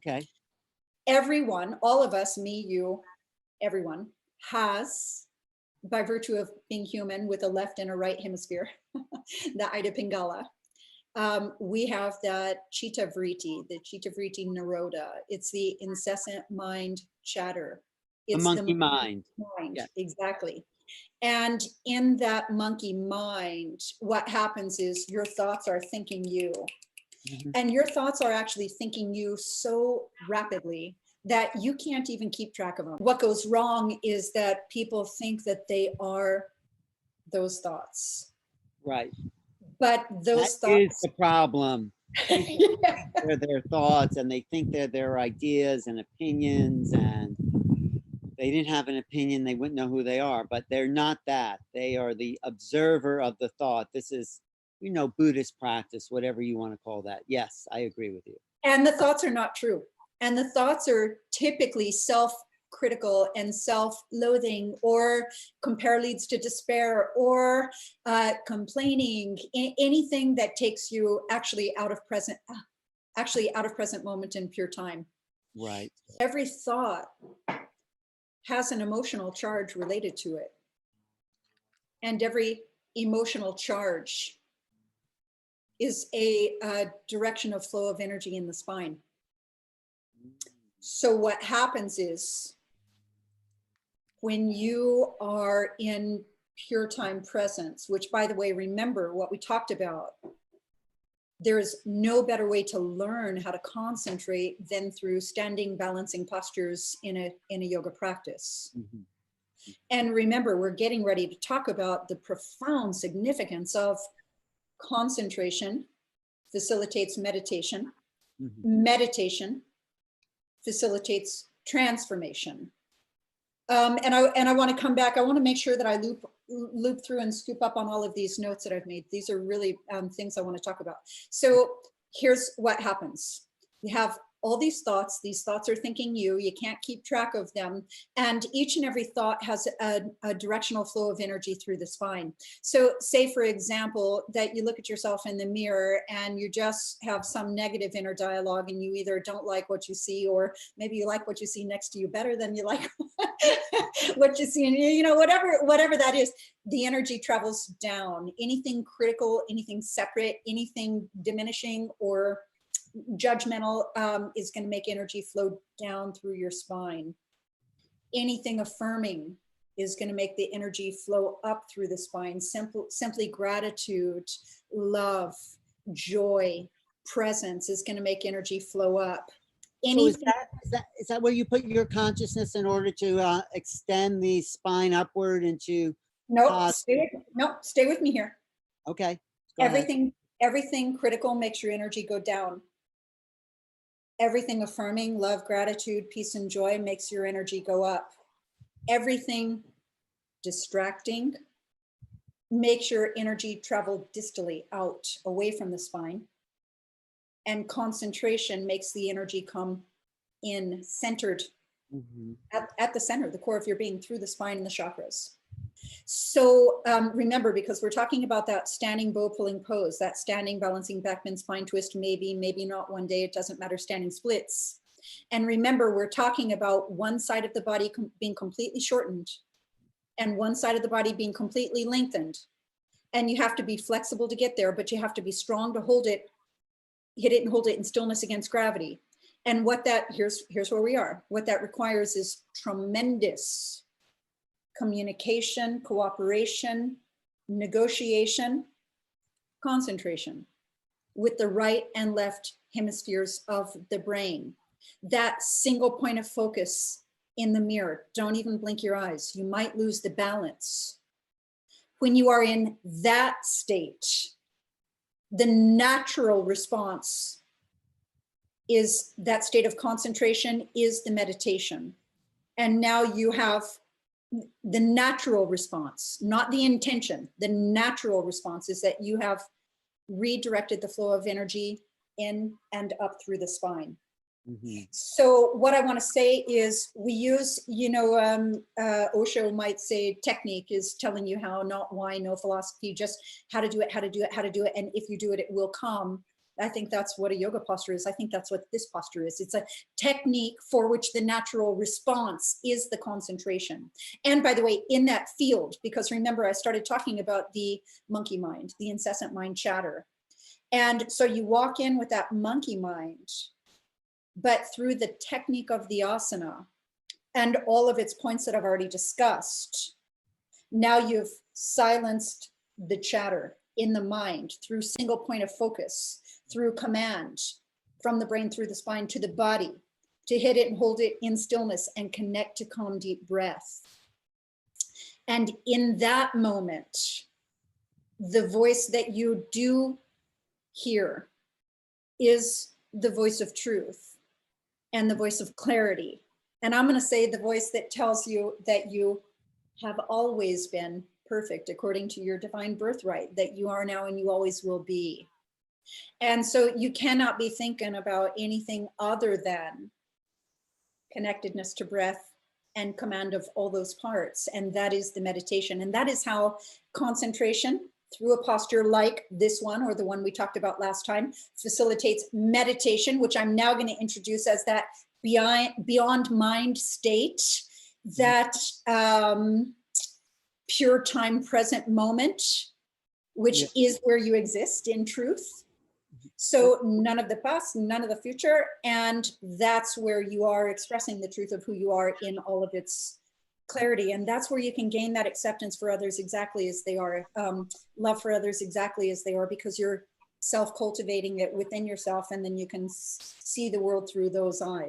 Okay. Everyone, all of us, me, you, everyone, has, by virtue of being human with a left and a right hemisphere, the Ida Pingala, we have that chitta vritti, the chitta vritti naroda. It's the incessant mind chatter. The It's the monkey mind. mind, Yeah. exactly. And in that monkey mind, what happens is your thoughts are thinking you. Mhm. And your thoughts are actually thinking you so rapidly that you can't even keep track of them. What goes wrong is that people think that they are those thoughts. Right. But That those is thoughts, the problem. People yeah. think they're their thoughts and they think they're their ideas and opinions, and they didn't have an opinion, they wouldn't know who they are, but they're not that. They are the observer of the thought. This is, Buddhist practice, whatever you want to call that. Yes, I agree with you. And the thoughts are not true. And the thoughts are typically self-critical and self-loathing, or compare leads to despair, or complaining, anything that takes you actually out of present moment in pure time. Right. Every thought has an emotional charge related to it. And every emotional charge is a direction of flow of energy in the spine. So what happens is when you are in pure time presence, which, by the way, remember what we talked about, there is no better way to learn how to concentrate than through standing balancing postures in a yoga practice. Mhm. And remember, we're getting ready to talk about the profound significance of concentration facilitates meditation. Mhm. Meditation facilitates transformation. And I want to come back. I want to make sure that I loop through and scoop up on all of these notes that I've made. These are really things I want to talk about. So here's what happens. You have all these thoughts. These thoughts are thinking you. You can't keep track of them. And each and every thought has a directional flow of energy through the spine. So say, for example, that you look at yourself in the mirror and you just have some negative inner dialogue, and you either don't like what you see, or maybe you like what you see next to you better than you like what you see, and whatever that is, the energy travels down. Anything critical, anything separate, anything diminishing or judgmental is going to make energy flow down through your spine. Anything affirming is going to make the energy flow up through the spine. Simply gratitude, love, joy, presence is going to make energy flow up. So is Anything. that where you put your consciousness in order to extend the spine upward into Nope. positive? Stay with me here. Okay, go ahead. Everything critical makes your energy go down. Everything affirming, love, gratitude, peace, and joy makes your energy go up. Everything distracting makes your energy travel distally out, away from the spine. And concentration makes the energy come in, centered Mhm. at the center, the core of your being, through the spine and the chakras. So remember, because we're talking about that standing bow pulling pose, that standing balancing back bend spine twist, maybe not one day, it doesn't matter, standing splits. And remember, we're talking about one side of the body being completely shortened and one side of the body being completely lengthened. And you have to be flexible to get there, but you have to be strong to hold it, hit it and hold it in stillness against gravity. And what that, here's where we are. What that requires is tremendous communication, cooperation, negotiation, concentration with the right and left hemispheres of the brain. That single point of focus in the mirror. Don't even blink your eyes. You might lose the balance. When you are in that state, the natural response is that state of concentration is the meditation. And now you have the natural response, not the intention. The natural response is that you have redirected the flow of energy in and up through the spine. Mhm. So what I want to say is we use, Osho might say technique is telling you how, not why, no philosophy, just how to do it. And if you do it, it will come. I think that's what a yoga posture is. I think that's what this posture is. It's a technique for which the natural response is the concentration. And by the way, in that field, because remember, I started talking about the monkey mind, the incessant mind chatter. And so you walk in with that monkey mind, but through the technique of the asana and all of its points that I've already discussed, now you've silenced the chatter in the mind through single point of focus, through command from the brain through the spine to the body, to hit it and hold it in stillness and connect to calm, deep breath. And in that moment, the voice that you do hear is the voice of truth and the voice of clarity. And I'm going to say the voice that tells you that you have always been perfect according to your divine birthright, that you are now and you always will be. And so you cannot be thinking about anything other than connectedness to breath and command of all those parts. And that is the meditation. And that is how concentration through a posture like this one, or the one we talked about last time, facilitates meditation, which I'm now going to introduce as that beyond mind state, that pure time present moment, which is where you exist in truth. So none of the past, none of the future. And that's where you are expressing the truth of who you are in all of its clarity. And that's where you can gain that acceptance for others exactly as they are, love for others exactly as they are, because you're self-cultivating it within yourself, and then you can see the world through those eyes.